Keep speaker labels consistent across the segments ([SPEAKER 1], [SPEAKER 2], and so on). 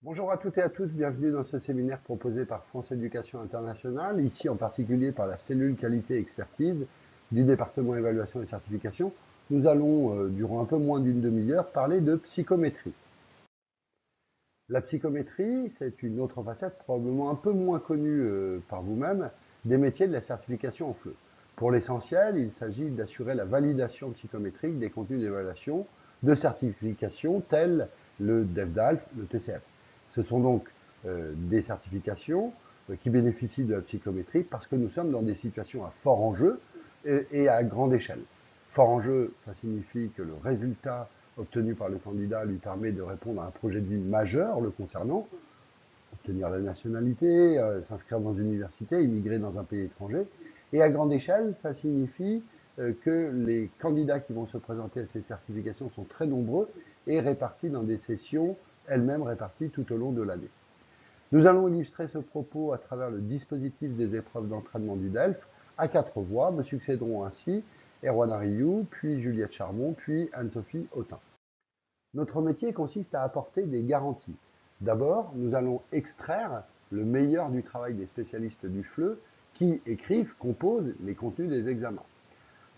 [SPEAKER 1] Bonjour à toutes et à tous, bienvenue dans ce séminaire proposé par France Éducation Internationale, ici en particulier par la cellule qualité et expertise du département évaluation et certification. Nous allons, durant un peu moins d'une demi-heure, parler de psychométrie. La psychométrie, c'est une autre facette probablement un peu moins connue par vous-même des métiers de la certification en FLE. Pour l'essentiel, il s'agit d'assurer la validation psychométrique des contenus d'évaluation de certification tels le DEFDALF, le TCF. Ce sont donc des certifications qui bénéficient de la psychométrie parce que nous sommes dans des situations à fort enjeu et à grande échelle. Fort enjeu, ça signifie que le résultat obtenu par le candidat lui permet de répondre à un projet de vie majeur le concernant, obtenir la nationalité, s'inscrire dans une université, immigrer dans un pays étranger. Et à grande échelle, ça signifie que les candidats qui vont se présenter à ces certifications sont très nombreux et répartis dans des sessions elles-mêmes réparties tout au long de l'année. Nous allons illustrer ce propos à travers le dispositif des épreuves d'entraînement du DELF à 4 voix. Me succéderont ainsi Erwan Ariou, puis Juliette Charmont, puis Anne-Sophie Autain. Notre métier consiste à apporter des garanties. D'abord, nous allons extraire le meilleur du travail des spécialistes du FLE qui écrivent, composent les contenus des examens.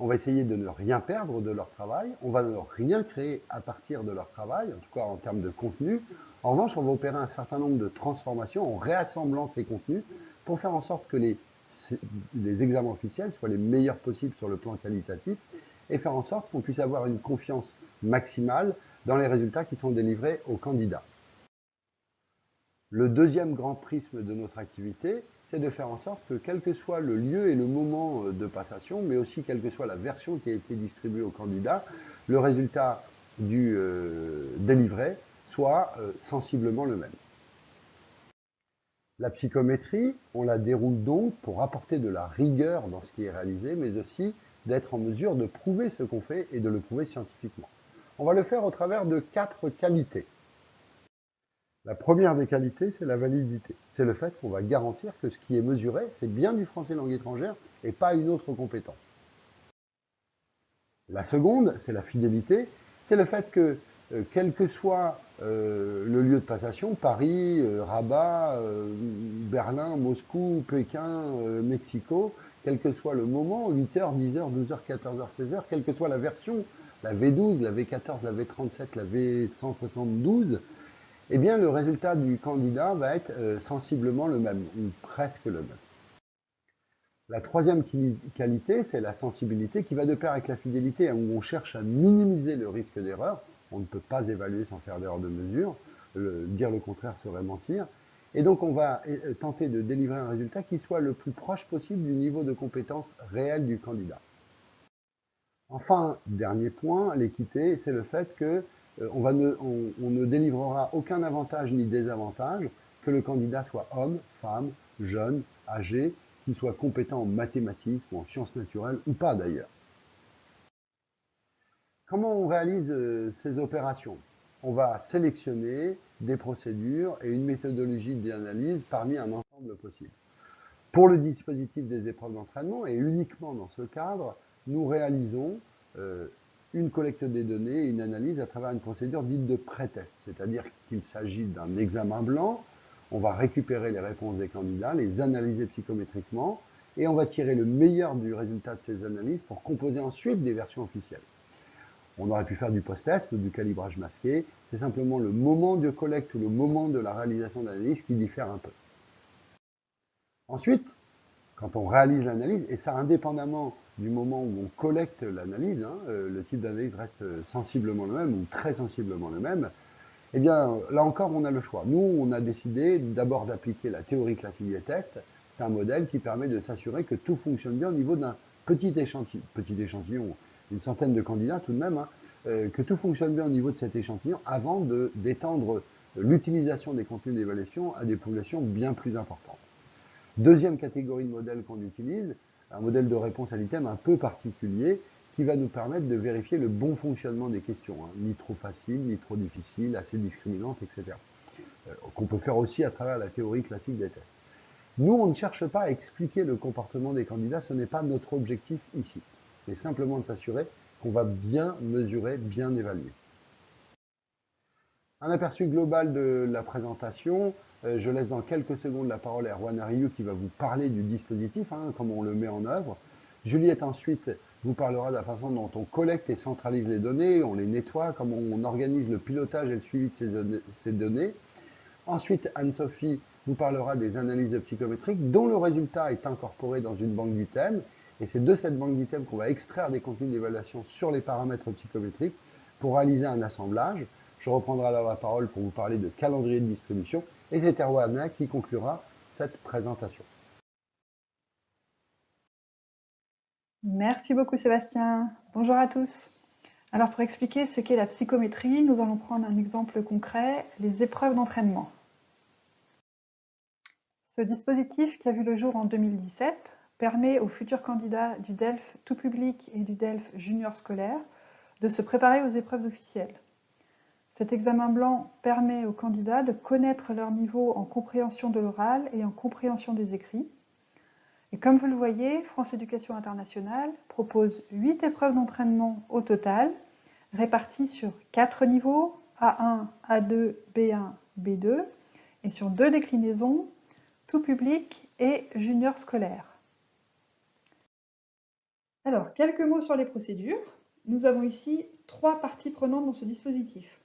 [SPEAKER 1] On va essayer de ne rien perdre de leur travail, on va ne rien créer à partir de leur travail, en tout cas en termes de contenu. En revanche, on va opérer un certain nombre de transformations en réassemblant ces contenus pour faire en sorte que les examens officiels soient les meilleurs possibles sur le plan qualitatif et faire en sorte qu'on puisse avoir une confiance maximale dans les résultats qui sont délivrés aux candidats. Le deuxième grand prisme de notre activité, c'est de faire en sorte que quel que soit le lieu et le moment de passation, mais aussi quelle que soit la version qui a été distribuée au candidat, le résultat du délivré soit sensiblement le même. La psychométrie, on la déroule donc pour apporter de la rigueur dans ce qui est réalisé, mais aussi d'être en mesure de prouver ce qu'on fait et de le prouver scientifiquement. On va le faire au travers de 4 qualités. La première des qualités, c'est la validité. C'est le fait qu'on va garantir que ce qui est mesuré, c'est bien du français langue étrangère et pas une autre compétence. La seconde, c'est la fidélité. C'est le fait que, quel que soit le lieu de passation, Paris, Rabat, Berlin, Moscou, Pékin, Mexico, quel que soit le moment, 8h, 10h, 12h, 14h, 16h, quelle que soit la version, la V12, la V14, la V37, la V172, eh bien, le résultat du candidat va être sensiblement le même, ou presque le même. La troisième qualité, c'est la sensibilité qui va de pair avec la fidélité, où on cherche à minimiser le risque d'erreur. On ne peut pas évaluer sans faire d'erreur de mesure. Dire le contraire serait mentir. Et donc, on va tenter de délivrer un résultat qui soit le plus proche possible du niveau de compétence réel du candidat. Enfin, dernier point, l'équité, c'est le fait que on ne délivrera aucun avantage ni désavantage, que le candidat soit homme, femme, jeune, âgé, qu'il soit compétent en mathématiques ou en sciences naturelles ou pas d'ailleurs. Comment on réalise ces opérations? On va sélectionner des procédures et une méthodologie d'analyse parmi un ensemble possible. Pour le dispositif des épreuves d'entraînement, et uniquement dans ce cadre, nous réalisons une collecte des données et une analyse à travers une procédure dite de pré-test, c'est-à-dire qu'il s'agit d'un examen blanc, on va récupérer les réponses des candidats, les analyser psychométriquement, et on va tirer le meilleur du résultat de ces analyses pour composer ensuite des versions officielles. On aurait pu faire du post-test ou du calibrage masqué, c'est simplement le moment de collecte ou le moment de la réalisation de l'analyse qui diffère un peu. Ensuite, quand on réalise l'analyse, et ça indépendamment du moment où on collecte l'analyse, le type d'analyse reste sensiblement le même ou très sensiblement le même, eh bien là encore on a le choix. Nous, on a décidé d'abord d'appliquer la théorie classique des tests. C'est un modèle qui permet de s'assurer que tout fonctionne bien au niveau d'un petit échantillon, une centaine de candidats tout de même, que tout fonctionne bien au niveau de cet échantillon avant d'étendre l'utilisation des contenus d'évaluation à des populations bien plus importantes. Deuxième catégorie de modèle qu'on utilise, un modèle de réponse à l'item un peu particulier qui va nous permettre de vérifier le bon fonctionnement des questions, ni trop facile, ni trop difficile, assez discriminante, etc. Qu'on peut faire aussi à travers la théorie classique des tests. Nous, on ne cherche pas à expliquer le comportement des candidats, ce n'est pas notre objectif ici. C'est simplement de s'assurer qu'on va bien mesurer, bien évaluer. Un aperçu global de la présentation. Je laisse dans quelques secondes la parole à Erwan Ariou qui va vous parler du dispositif, comment on le met en œuvre. Juliette ensuite vous parlera de la façon dont on collecte et centralise les données, on les nettoie, comment on organise le pilotage et le suivi de ces données. Ensuite, Anne-Sophie vous parlera des analyses psychométriques dont le résultat est incorporé dans une banque d'items. Et c'est de cette banque d'items qu'on va extraire des contenus d'évaluation sur les paramètres psychométriques pour réaliser un assemblage. Je reprendrai alors la parole pour vous parler de calendrier de distribution. Et c'est Erwan qui conclura cette présentation.
[SPEAKER 2] Merci beaucoup Sébastien. Bonjour à tous. Alors pour expliquer ce qu'est la psychométrie, nous allons prendre un exemple concret, les épreuves d'entraînement. Ce dispositif qui a vu le jour en 2017 permet aux futurs candidats du DELF tout public et du DELF junior scolaire de se préparer aux épreuves officielles. Cet examen blanc permet aux candidats de connaître leur niveau en compréhension de l'oral et en compréhension des écrits. Et comme vous le voyez, France Éducation Internationale propose 8 épreuves d'entraînement au total, réparties sur 4 niveaux, A1, A2, B1, B2, et sur 2 déclinaisons, tout public et junior scolaire. Alors, quelques mots sur les procédures. Nous avons ici 3 parties prenantes dans ce dispositif.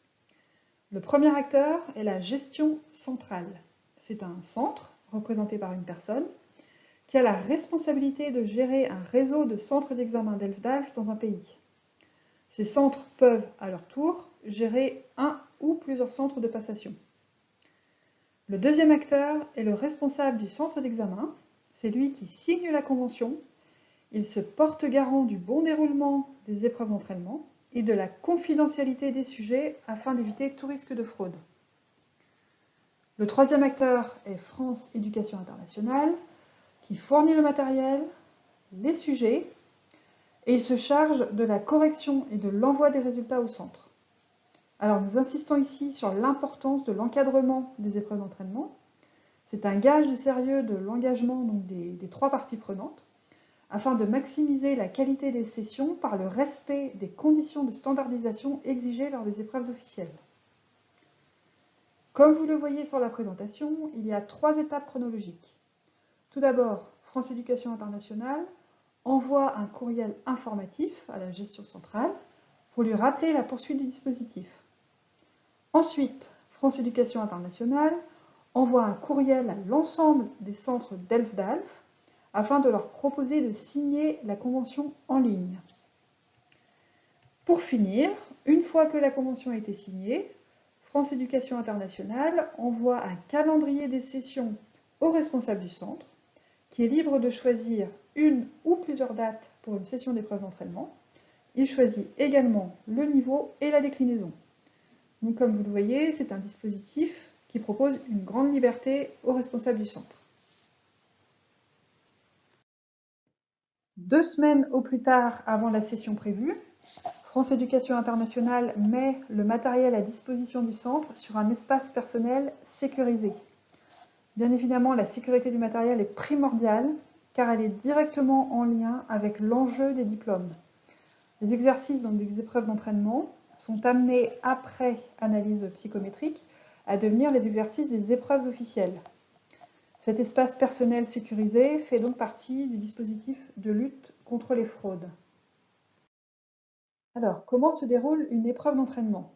[SPEAKER 2] Le premier acteur est la gestion centrale. C'est un centre, représenté par une personne, qui a la responsabilité de gérer un réseau de centres d'examen DELF-DALF dans un pays. Ces centres peuvent, à leur tour, gérer un ou plusieurs centres de passation. Le deuxième acteur est le responsable du centre d'examen. C'est lui qui signe la convention. Il se porte garant du bon déroulement des épreuves d'entraînement et de la confidentialité des sujets afin d'éviter tout risque de fraude. Le troisième acteur est France Éducation Internationale, qui fournit le matériel, les sujets, et il se charge de la correction et de l'envoi des résultats au centre. Alors nous insistons ici sur l'importance de l'encadrement des épreuves d'entraînement. C'est un gage de sérieux de l'engagement des 3 parties prenantes, afin de maximiser la qualité des sessions par le respect des conditions de standardisation exigées lors des épreuves officielles. Comme vous le voyez sur la présentation, il y a 3 étapes chronologiques. Tout d'abord, France Éducation Internationale envoie un courriel informatif à la gestion centrale pour lui rappeler la poursuite du dispositif. Ensuite, France Éducation Internationale envoie un courriel à l'ensemble des centres DELF-DALF afin de leur proposer de signer la convention en ligne. Pour finir, une fois que la convention a été signée, France Éducation Internationale envoie un calendrier des sessions au responsable du centre, qui est libre de choisir une ou plusieurs dates pour une session d'épreuve d'entraînement. Il choisit également le niveau et la déclinaison. Donc, comme vous le voyez, c'est un dispositif qui propose une grande liberté aux responsables du centre. 2 semaines au plus tard avant la session prévue, France Éducation Internationale met le matériel à disposition du centre sur un espace personnel sécurisé. Bien évidemment, la sécurité du matériel est primordiale car elle est directement en lien avec l'enjeu des diplômes. Les exercices, donc des épreuves d'entraînement, sont amenés après analyse psychométrique à devenir les exercices des épreuves officielles. Cet espace personnel sécurisé fait donc partie du dispositif de lutte contre les fraudes. Alors, comment se déroule une épreuve d'entraînement?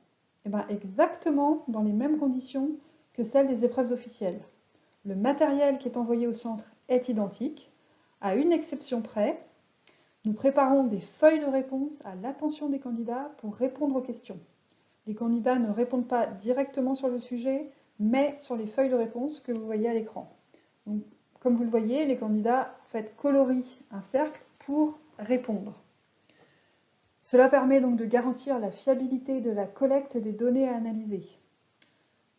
[SPEAKER 2] Exactement dans les mêmes conditions que celles des épreuves officielles. Le matériel qui est envoyé au centre est identique, à une exception près. Nous préparons des feuilles de réponse à l'attention des candidats pour répondre aux questions. Les candidats ne répondent pas directement sur le sujet, mais sur les feuilles de réponse que vous voyez à l'écran. Donc, comme vous le voyez, les candidats colorient un cercle pour répondre. Cela permet donc de garantir la fiabilité de la collecte des données à analyser.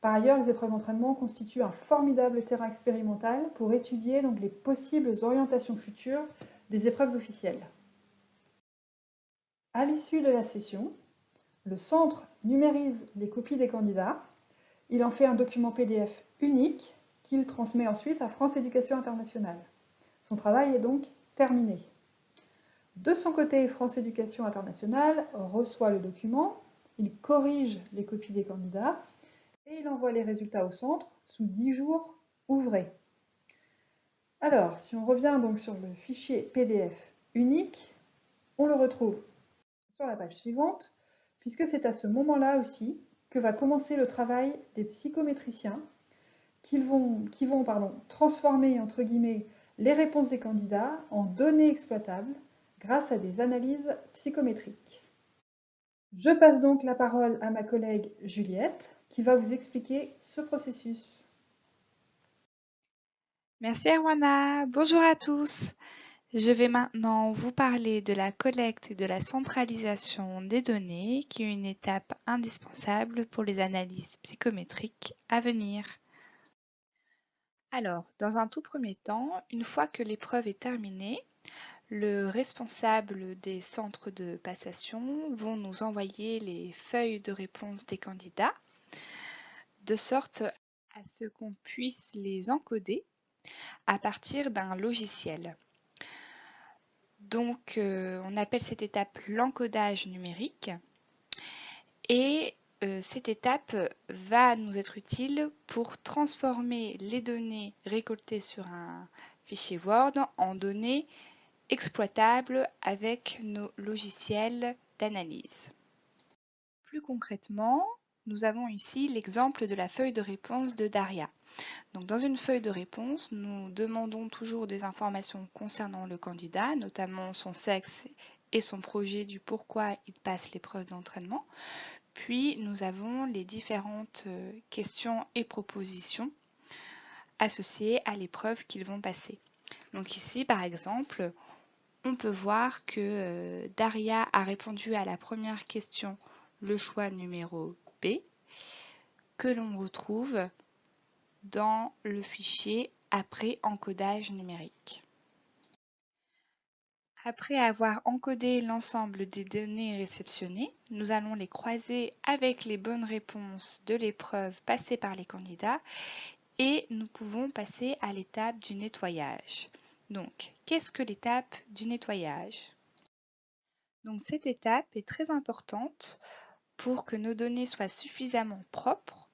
[SPEAKER 2] Par ailleurs, les épreuves d'entraînement constituent un formidable terrain expérimental pour étudier donc les possibles orientations futures des épreuves officielles. À l'issue de la session, le centre numérise les copies des candidats. Il en fait un document PDF unique qu'il transmet ensuite à France Éducation Internationale. Son travail est donc terminé. De son côté, France Éducation Internationale reçoit le document, il corrige les copies des candidats et il envoie les résultats au centre sous 10 jours ouvrés. Alors, si on revient donc sur le fichier PDF unique, on le retrouve sur la page suivante, puisque c'est à ce moment-là aussi que va commencer le travail des psychométriciens qui vont transformer entre guillemets les réponses des candidats en données exploitables grâce à des analyses psychométriques. Je passe donc la parole à ma collègue Juliette qui va vous expliquer ce processus.
[SPEAKER 3] Merci Erwana, bonjour à tous. Je vais maintenant vous parler de la collecte et de la centralisation des données, qui est une étape indispensable pour les analyses psychométriques à venir. Alors, dans un tout premier temps, une fois que l'épreuve est terminée, le responsable des centres de passation vont nous envoyer les feuilles de réponse des candidats, de sorte à ce qu'on puisse les encoder à partir d'un logiciel. Donc, on appelle cette étape l'encodage numérique. Et cette étape va nous être utile pour transformer les données récoltées sur un fichier Word en données exploitables avec nos logiciels d'analyse. Plus concrètement, nous avons ici l'exemple de la feuille de réponse de Daria. Donc, dans une feuille de réponse, nous demandons toujours des informations concernant le candidat, notamment son sexe et son projet du pourquoi il passe l'épreuve d'entraînement. Puis, nous avons les différentes questions et propositions associées à l'épreuve qu'ils vont passer. Donc ici, par exemple, on peut voir que Daria a répondu à la première question, le choix numéro B, que l'on retrouve dans le fichier après encodage numérique. Après avoir encodé l'ensemble des données réceptionnées, nous allons les croiser avec les bonnes réponses de l'épreuve passée par les candidats et nous pouvons passer à l'étape du nettoyage. Donc, qu'est-ce que l'étape du nettoyage? Donc, cette étape est très importante pour que nos données soient suffisamment propres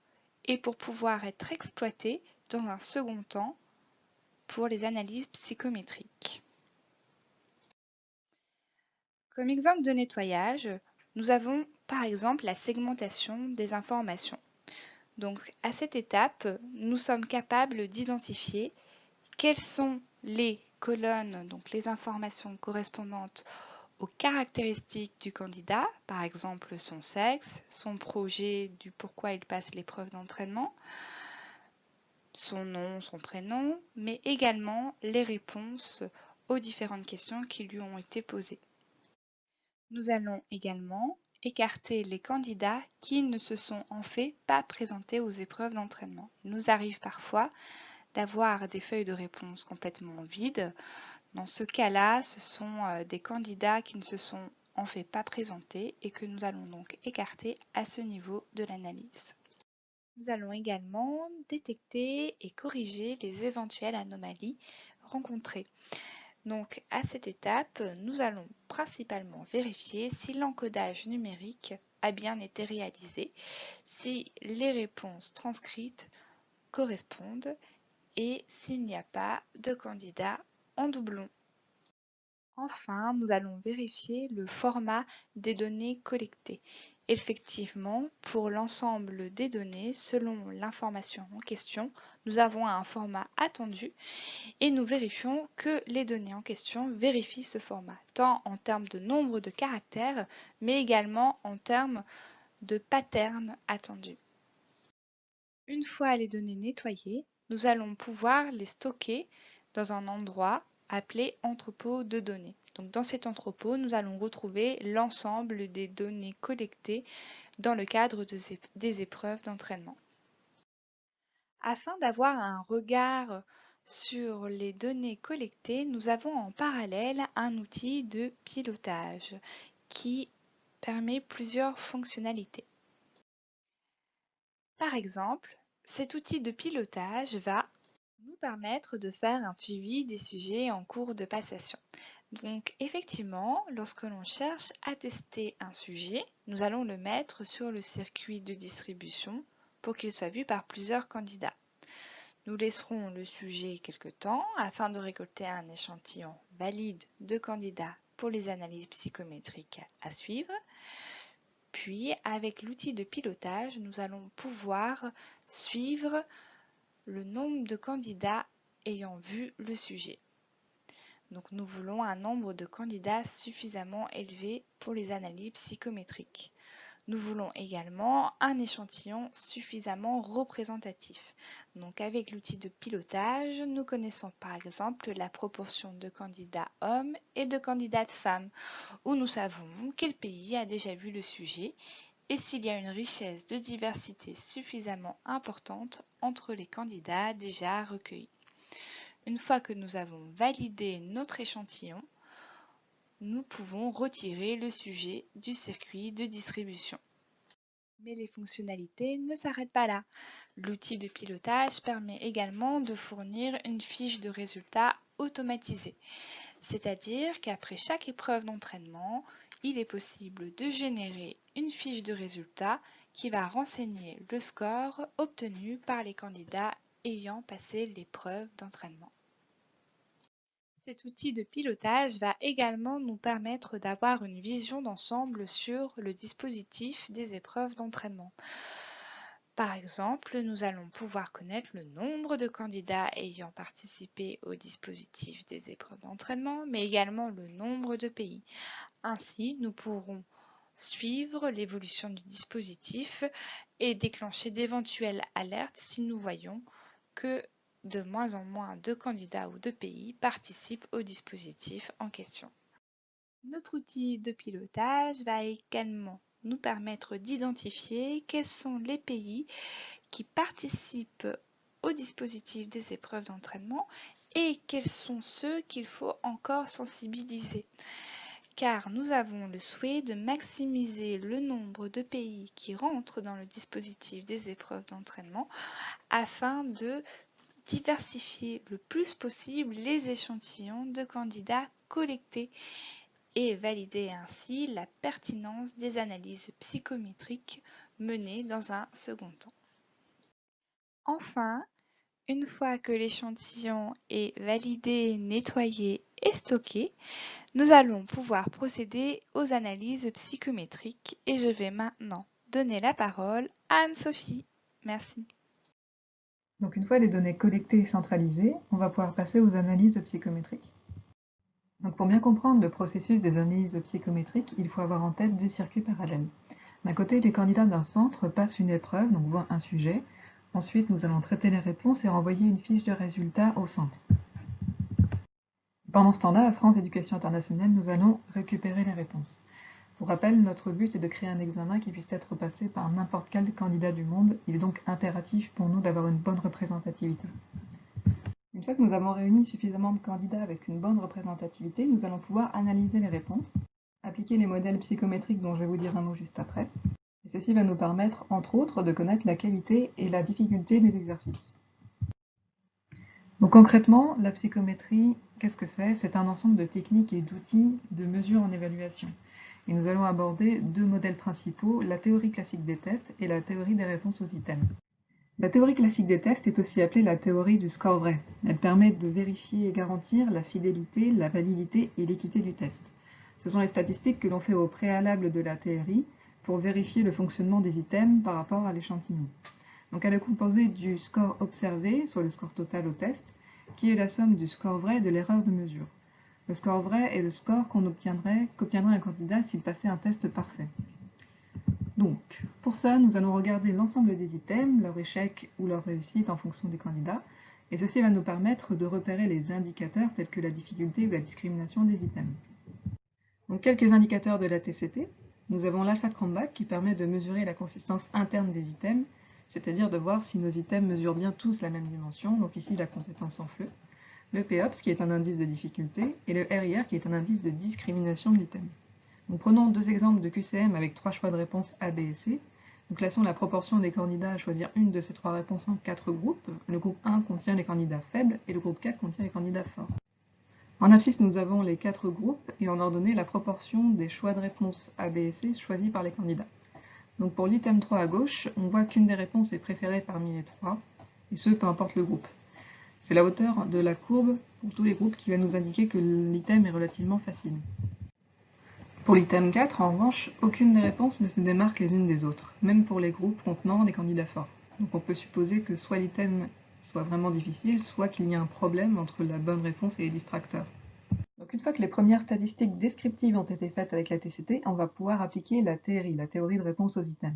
[SPEAKER 3] et pour pouvoir être exploitées dans un second temps pour les analyses psychométriques. Comme exemple de nettoyage, nous avons par exemple la segmentation des informations. Donc à cette étape, nous sommes capables d'identifier quelles sont les colonnes, donc les informations correspondantes aux caractéristiques du candidat, par exemple son sexe, son projet du pourquoi il passe l'épreuve d'entraînement, son nom, son prénom, mais également les réponses aux différentes questions qui lui ont été posées. Nous allons également écarter les candidats qui ne se sont en fait pas présentés aux épreuves d'entraînement. Il nous arrive parfois d'avoir des feuilles de réponse complètement vides. Dans ce cas-là, ce sont des candidats qui ne se sont en fait pas présentés et que nous allons donc écarter à ce niveau de l'analyse. Nous allons également détecter et corriger les éventuelles anomalies rencontrées. Donc à cette étape, nous allons principalement vérifier si l'encodage numérique a bien été réalisé, si les réponses transcrites correspondent et s'il n'y a pas de candidat en doublon. Enfin, nous allons vérifier le format des données collectées. Effectivement, pour l'ensemble des données, selon l'information en question, nous avons un format attendu et nous vérifions que les données en question vérifient ce format, tant en termes de nombre de caractères, mais également en termes de pattern attendu. Une fois les données nettoyées, nous allons pouvoir les stocker dans un endroit appelé entrepôt de données. Donc dans cet entrepôt, nous allons retrouver l'ensemble des données collectées dans le cadre des épreuves d'entraînement. Afin d'avoir un regard sur les données collectées, nous avons en parallèle un outil de pilotage qui permet plusieurs fonctionnalités. Par exemple, cet outil de pilotage va nous permettre de faire un suivi des sujets en cours de passation. Donc effectivement, lorsque l'on cherche à tester un sujet, nous allons le mettre sur le circuit de distribution pour qu'il soit vu par plusieurs candidats. Nous laisserons le sujet quelque temps afin de récolter un échantillon valide de candidats pour les analyses psychométriques à suivre. Puis, avec l'outil de pilotage, nous allons pouvoir suivre le nombre de candidats ayant vu le sujet. Donc, nous voulons un nombre de candidats suffisamment élevé pour les analyses psychométriques. Nous voulons également un échantillon suffisamment représentatif. Donc avec l'outil de pilotage, nous connaissons par exemple la proportion de candidats hommes et de candidates femmes, où nous savons quel pays a déjà vu le sujet et s'il y a une richesse de diversité suffisamment importante entre les candidats déjà recueillis. Une fois que nous avons validé notre échantillon, nous pouvons retirer le sujet du circuit de distribution. Mais les fonctionnalités ne s'arrêtent pas là. L'outil de pilotage permet également de fournir une fiche de résultats automatisée. C'est-à-dire qu'après chaque épreuve d'entraînement, il est possible de générer une fiche de résultats qui va renseigner le score obtenu par les candidats ayant passé l'épreuve d'entraînement. Cet outil de pilotage va également nous permettre d'avoir une vision d'ensemble sur le dispositif des épreuves d'entraînement. Par exemple, nous allons pouvoir connaître le nombre de candidats ayant participé au dispositif des épreuves d'entraînement, mais également le nombre de pays. Ainsi, nous pourrons suivre l'évolution du dispositif et déclencher d'éventuelles alertes si nous voyons que de moins en moins de candidats ou de pays participent au dispositif en question. Notre outil de pilotage va également nous permettre d'identifier quels sont les pays qui participent au dispositif des épreuves d'entraînement et quels sont ceux qu'il faut encore sensibiliser. Car nous avons le souhait de maximiser le nombre de pays qui rentrent dans le dispositif des épreuves d'entraînement afin de diversifier le plus possible les échantillons de candidats collectés et valider ainsi la pertinence des analyses psychométriques menées dans un second temps. Enfin, une fois que l'échantillon est validé, nettoyé et stocké, nous allons pouvoir procéder aux analyses psychométriques et je vais maintenant donner la parole à Anne-Sophie. Merci.
[SPEAKER 2] Donc une fois les données collectées et centralisées, on va pouvoir passer aux analyses psychométriques. Donc pour bien comprendre le processus des analyses psychométriques, il faut avoir en tête deux circuits parallèles. D'un côté, les candidats d'un centre passent une épreuve, donc voient un sujet. Ensuite, nous allons traiter les réponses et renvoyer une fiche de résultats au centre. Pendant ce temps-là, à France Éducation Internationale, nous allons récupérer les réponses. Pour rappel, notre but est de créer un examen qui puisse être passé par n'importe quel candidat du monde. Il est donc impératif pour nous d'avoir une bonne représentativité. Une fois que nous avons réuni suffisamment de candidats avec une bonne représentativité, nous allons pouvoir analyser les réponses, appliquer les modèles psychométriques dont je vais vous dire un mot juste après. Et ceci va nous permettre, entre autres, de connaître la qualité et la difficulté des exercices. Donc concrètement, la psychométrie, qu'est-ce que c'est? C'est un ensemble de techniques et d'outils de mesure en évaluation. Et nous allons aborder deux modèles principaux, la théorie classique des tests et la théorie des réponses aux items. La théorie classique des tests est aussi appelée la théorie du score vrai. Elle permet de vérifier et garantir la fidélité, la validité et l'équité du test. Ce sont les statistiques que l'on fait au préalable de la théorie pour vérifier le fonctionnement des items par rapport à l'échantillon. Donc elle est composée du score observé, soit le score total au test, qui est la somme du score vrai et de l'erreur de mesure. Le score vrai est le score qu'obtiendrait un candidat s'il passait un test parfait. Donc, pour ça, nous allons regarder l'ensemble des items, leur échec ou leur réussite en fonction des candidats, et ceci va nous permettre de repérer les indicateurs tels que la difficulté ou la discrimination des items. Donc, quelques indicateurs de la TCT. Nous avons l'alpha Cranbach qui permet de mesurer la consistance interne des items, c'est-à-dire de voir si nos items mesurent bien tous la même dimension, donc ici la compétence en FLE, le POPS qui est un indice de difficulté, et le RIR qui est un indice de discrimination de l'item. Donc prenons deux exemples de QCM avec trois choix de réponse A, B et C. Nous classons la proportion des candidats à choisir une de ces trois réponses en quatre groupes. Le groupe 1 contient les candidats faibles et le groupe 4 contient les candidats forts. En abscisse, nous avons les quatre groupes et en ordonnée la proportion des choix de réponse A, B et C choisis par les candidats.
[SPEAKER 4] Donc pour l'item 3 à gauche, on voit qu'une des réponses est préférée parmi les trois, et ce, peu importe le groupe. C'est la hauteur de la courbe pour tous les groupes qui va nous indiquer que l'item est relativement facile. Pour l'item 4, en revanche, aucune des réponses ne se démarque les unes des autres, même pour les groupes contenant des candidats forts. Donc on peut supposer que soit l'item soit vraiment difficile, soit qu'il y a un problème entre la bonne réponse et les distracteurs. Donc une fois que les premières statistiques descriptives ont été faites avec la TCT, on va pouvoir appliquer la TRI, la théorie de réponse aux items.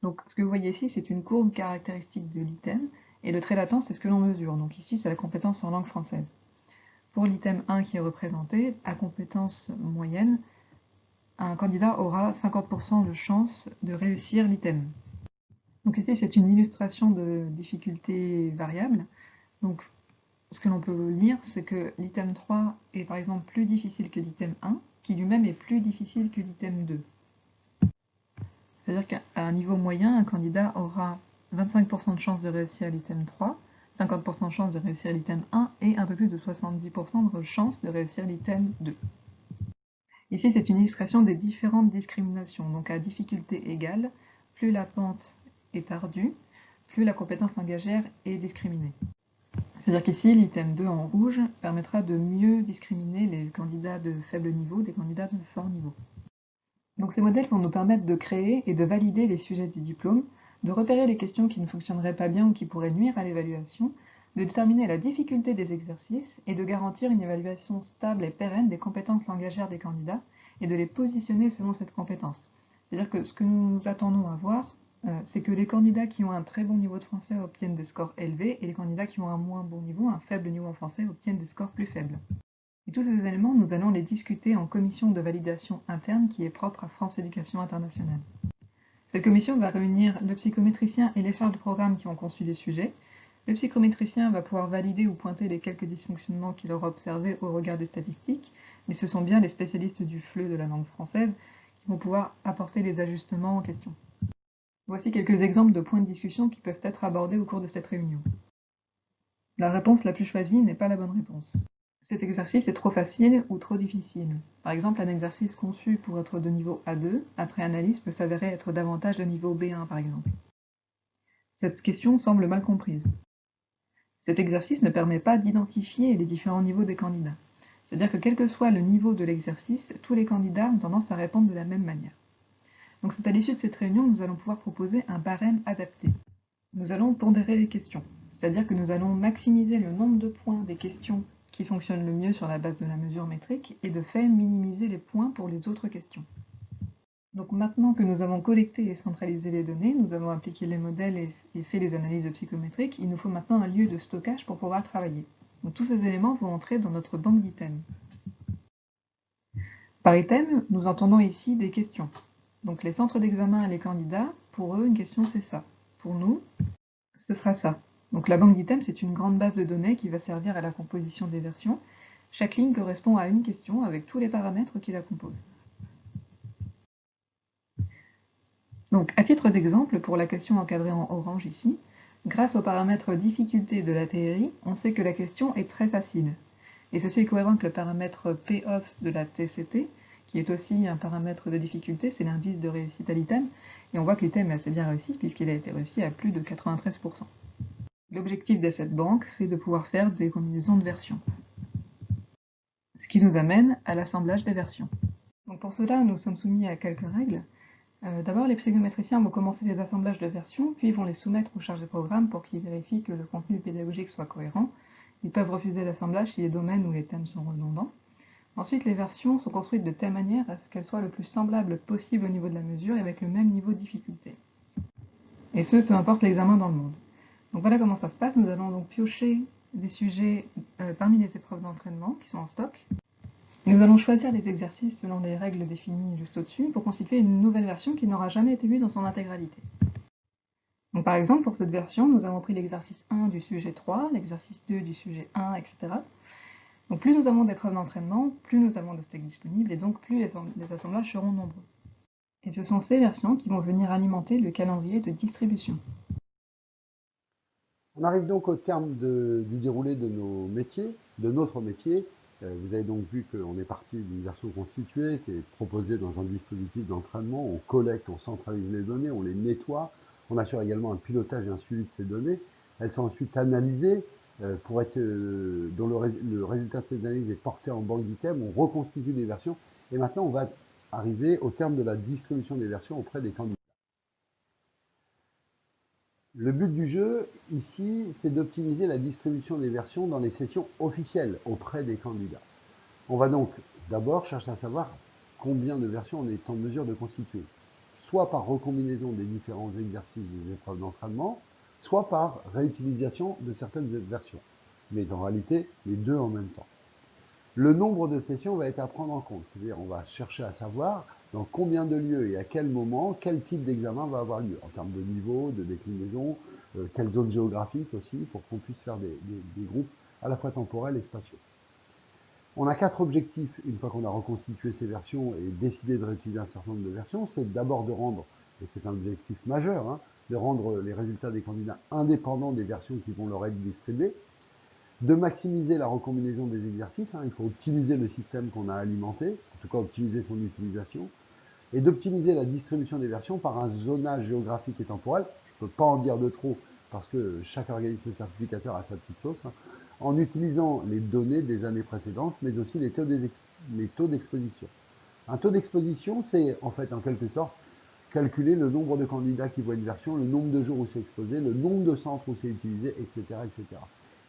[SPEAKER 4] Donc ce que vous voyez ici, c'est une courbe caractéristique de l'item, et le trait latent, c'est ce que l'on mesure. Donc ici, c'est la compétence en langue française. Pour l'item 1 qui est représenté, à compétence moyenne, un candidat aura 50% de chance de réussir l'item. Donc ici, c'est une illustration de difficulté variable. Donc ce que l'on peut lire, c'est que l'item 3 est par exemple plus difficile que l'item 1, qui lui-même est plus difficile que l'item 2. C'est-à-dire qu'à un niveau moyen, un candidat aura 25% de chance de réussir l'item 3, 50% de chance de réussir l'item 1 et un peu plus de 70% de chance de réussir l'item 2. Ici, c'est une illustration des différentes discriminations. Donc à difficulté égale, plus la pente est ardue, plus la compétence langagière est discriminée. C'est-à-dire qu'ici, l'item 2 en rouge permettra de mieux discriminer les candidats de faible niveau des candidats de fort niveau. Donc ces modèles vont nous permettre de créer et de valider les sujets du diplôme, de repérer les questions qui ne fonctionneraient pas bien ou qui pourraient nuire à l'évaluation, de déterminer la difficulté des exercices et de garantir une évaluation stable et pérenne des compétences langagières des candidats et de les positionner selon cette compétence. C'est-à-dire que ce que nous attendons à voir, c'est que les candidats qui ont un très bon niveau de français obtiennent des scores élevés et les candidats qui ont un moins bon niveau, un faible niveau en français, obtiennent des scores plus faibles. Et tous ces éléments, nous allons les discuter en commission de validation interne qui est propre à France Éducation Internationale. Cette commission va réunir le psychométricien et les charges de programme qui ont conçu des sujets. Le psychométricien va pouvoir valider ou pointer les quelques dysfonctionnements qu'il aura observés au regard des statistiques, mais ce sont bien les spécialistes du FLE de la langue française qui vont pouvoir apporter les ajustements en question. Voici quelques exemples de points de discussion qui peuvent être abordés au cours de cette réunion. La réponse la plus choisie n'est pas la bonne réponse. Cet exercice est trop facile ou trop difficile. Par exemple, un exercice conçu pour être de niveau A2, après analyse, peut s'avérer être davantage de niveau B1 par exemple. Cette question semble mal comprise. Cet exercice ne permet pas d'identifier les différents niveaux des candidats. C'est-à-dire que quel que soit le niveau de l'exercice, tous les candidats ont tendance à répondre de la même manière. Donc c'est à l'issue de cette réunion que nous allons pouvoir proposer un barème adapté. Nous allons pondérer les questions, c'est-à-dire que nous allons maximiser le nombre de points des questions qui fonctionnent le mieux sur la base de la mesure métrique et de fait minimiser les points pour les autres questions. Donc maintenant que nous avons collecté et centralisé les données, nous avons appliqué les modèles et fait les analyses psychométriques, il nous faut maintenant un lieu de stockage pour pouvoir travailler. Donc tous ces éléments vont entrer dans notre banque d'items. Par item, nous entendons ici des questions. Donc les centres d'examen et les candidats, pour eux, une question c'est ça. Pour nous, ce sera ça. Donc la banque d'items, c'est une grande base de données qui va servir à la composition des versions. Chaque ligne correspond à une question avec tous les paramètres qui la composent. Donc à titre d'exemple, pour la question encadrée en orange ici, grâce au paramètre difficulté de la TRI, on sait que la question est très facile. Et ceci est cohérent avec le paramètre POPS de la TCT, qui est aussi un paramètre de difficulté, c'est l'indice de réussite à l'item, et on voit que l'item est assez bien réussi puisqu'il a été réussi à plus de 93%. L'objectif de cette banque, c'est de pouvoir faire des combinaisons de versions. Ce qui nous amène à l'assemblage des versions. Donc pour cela, nous sommes soumis à quelques règles. D'abord, les psychométriciens vont commencer les assemblages de versions, puis vont les soumettre aux chargés de programme pour qu'ils vérifient que le contenu pédagogique soit cohérent. Ils peuvent refuser l'assemblage si les domaines ou les thèmes sont redondants. Ensuite, les versions sont construites de telle manière à ce qu'elles soient le plus semblables possible au niveau de la mesure et avec le même niveau de difficulté. Et ce, peu importe l'examen dans le monde. Donc voilà comment ça se passe. Nous allons donc piocher des sujets parmi les épreuves d'entraînement qui sont en stock. Et nous allons choisir les exercices selon les règles définies juste au-dessus pour constituer une nouvelle version qui n'aura jamais été vue dans son intégralité. Donc par exemple, pour cette version, nous avons pris l'exercice 1 du sujet 3, l'exercice 2 du sujet 1, etc. Donc plus nous avons d'épreuves d'entraînement, plus nous avons de stocks disponibles et donc plus les assemblages seront nombreux. Et ce sont ces versions qui vont venir alimenter le calendrier de distribution.
[SPEAKER 1] On arrive donc au terme du déroulé de nos métiers, de notre métier, Vous avez donc vu qu'on est parti d'une version constituée qui est proposée dans un dispositif d'entraînement. On collecte, on centralise les données, on les nettoie. On assure également un pilotage et un suivi de ces données. Elles sont ensuite analysées dont le résultat de ces analyses est porté en banque d'items. On reconstitue des versions. Et maintenant, on va arriver au terme de la distribution des versions auprès des candidats. Le but du jeu, ici, c'est d'optimiser la distribution des versions dans les sessions officielles auprès des candidats. On va donc d'abord chercher à savoir combien de versions on est en mesure de constituer, soit par recombinaison des différents exercices des épreuves d'entraînement, soit par réutilisation de certaines versions, mais en réalité, les deux en même temps. Le nombre de sessions va être à prendre en compte, c'est-à-dire on va chercher à savoir dans combien de lieux et à quel moment, quel type d'examen va avoir lieu, en termes de niveau, de déclinaison, quelle zone géographique aussi, pour qu'on puisse faire des groupes à la fois temporels et spatiaux. On a 4 objectifs une fois qu'on a reconstitué ces versions et décidé de réutiliser un certain nombre de versions. C'est d'abord de rendre, et c'est un objectif majeur, de rendre les résultats des candidats indépendants des versions qui vont leur être distribuées, de maximiser la recombinaison des exercices, il faut optimiser le système qu'on a alimenté, en tout cas optimiser son utilisation, et d'optimiser la distribution des versions par un zonage géographique et temporel. Je ne peux pas en dire de trop parce que chaque organisme certificateur a sa petite sauce, en utilisant les données des années précédentes, mais aussi les taux d'exposition. Un taux d'exposition, c'est en fait en quelque sorte calculer le nombre de candidats qui voient une version, le nombre de jours où c'est exposé, le nombre de centres où c'est utilisé, etc., etc.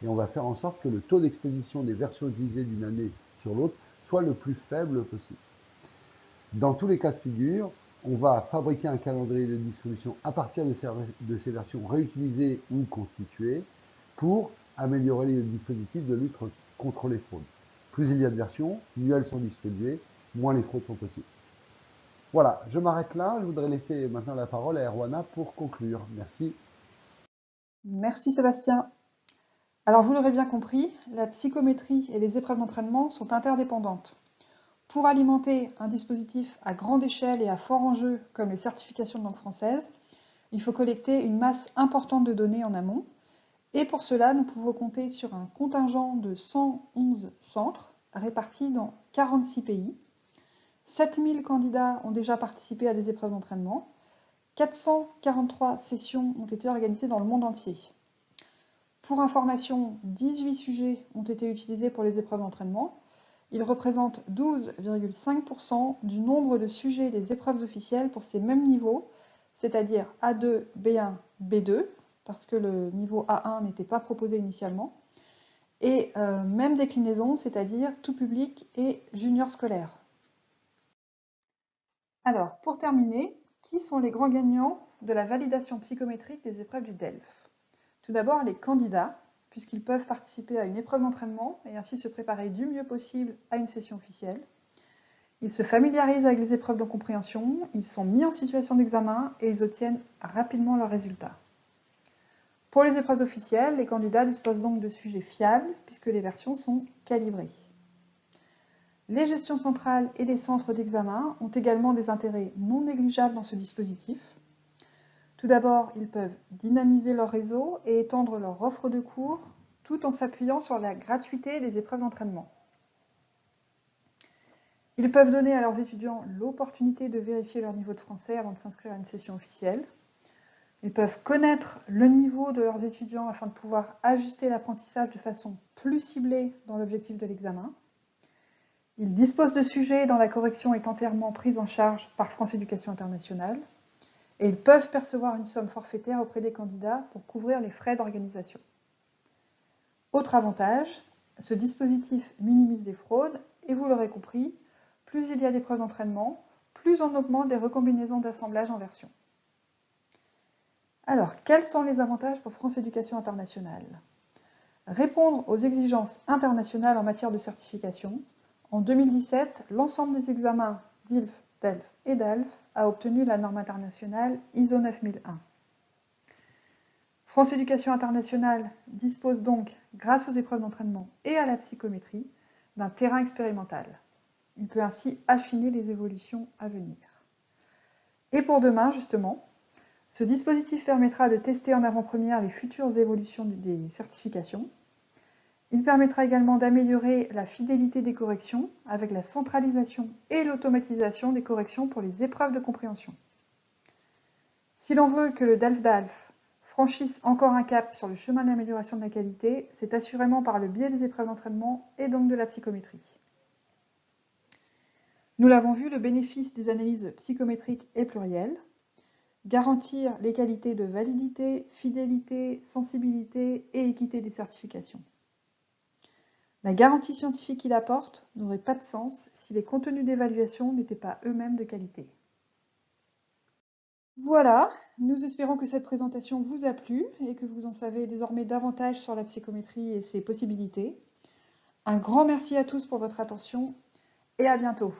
[SPEAKER 1] Et on va faire en sorte que le taux d'exposition des versions utilisées d'une année sur l'autre soit le plus faible possible. Dans tous les cas de figure, on va fabriquer un calendrier de distribution à partir de ces versions réutilisées ou constituées pour améliorer les dispositifs de lutte contre les fraudes. Plus il y a de versions, mieux elles sont distribuées, moins les fraudes sont possibles. Voilà, je m'arrête là. Je voudrais laisser maintenant la parole à Erwana pour conclure. Merci.
[SPEAKER 2] Merci Sébastien. Alors vous l'aurez bien compris, la psychométrie et les épreuves d'entraînement sont interdépendantes. Pour alimenter un dispositif à grande échelle et à fort enjeu comme les certifications de langue française, il faut collecter une masse importante de données en amont. Et pour cela, nous pouvons compter sur un contingent de 111 centres répartis dans 46 pays. 7000 candidats ont déjà participé à des épreuves d'entraînement. 443 sessions ont été organisées dans le monde entier. Pour information, 18 sujets ont été utilisés pour les épreuves d'entraînement. Ils représentent 12,5% du nombre de sujets des épreuves officielles pour ces mêmes niveaux, c'est-à-dire A2, B1, B2, parce que le niveau A1 n'était pas proposé initialement, et même déclinaison, c'est-à-dire tout public et junior scolaire. Alors, pour terminer, qui sont les grands gagnants de la validation psychométrique des épreuves du DELF? Tout d'abord, les candidats, puisqu'ils peuvent participer à une épreuve d'entraînement et ainsi se préparer du mieux possible à une session officielle. Ils se familiarisent avec les épreuves de compréhension, ils sont mis en situation d'examen et ils obtiennent rapidement leurs résultats. Pour les épreuves officielles, les candidats disposent donc de sujets fiables puisque les versions sont calibrées. Les gestions centrales et les centres d'examen ont également des intérêts non négligeables dans ce dispositif. Tout d'abord, ils peuvent dynamiser leur réseau et étendre leur offre de cours tout en s'appuyant sur la gratuité des épreuves d'entraînement. Ils peuvent donner à leurs étudiants l'opportunité de vérifier leur niveau de français avant de s'inscrire à une session officielle. Ils peuvent connaître le niveau de leurs étudiants afin de pouvoir ajuster l'apprentissage de façon plus ciblée dans l'objectif de l'examen. Ils disposent de sujets dont la correction est entièrement prise en charge par France Éducation Internationale. Et ils peuvent percevoir une somme forfaitaire auprès des candidats pour couvrir les frais d'organisation. Autre avantage, ce dispositif minimise les fraudes et vous l'aurez compris, plus il y a d'épreuves d'entraînement, plus on augmente les recombinaisons d'assemblage en version. Alors, quels sont les avantages pour France Éducation Internationale? Répondre aux exigences internationales en matière de certification. En 2017, l'ensemble des examens d'ILF, DELF et DALF a obtenu la norme internationale ISO 9001. France Éducation Internationale dispose donc, grâce aux épreuves d'entraînement et à la psychométrie, d'un terrain expérimental. Il peut ainsi affiner les évolutions à venir. Et pour demain, justement, ce dispositif permettra de tester en avant-première les futures évolutions des certifications. Il permettra également d'améliorer la fidélité des corrections avec la centralisation et l'automatisation des corrections pour les épreuves de compréhension. Si l'on veut que le DALF franchisse encore un cap sur le chemin de l'amélioration de la qualité, c'est assurément par le biais des épreuves d'entraînement et donc de la psychométrie. Nous l'avons vu, le bénéfice des analyses psychométriques est pluriel. Garantir les qualités de validité, fidélité, sensibilité et équité des certifications. La garantie scientifique qu'il apporte n'aurait pas de sens si les contenus d'évaluation n'étaient pas eux-mêmes de qualité. Voilà, nous espérons que cette présentation vous a plu et que vous en savez désormais davantage sur la psychométrie et ses possibilités. Un grand merci à tous pour votre attention et à bientôt.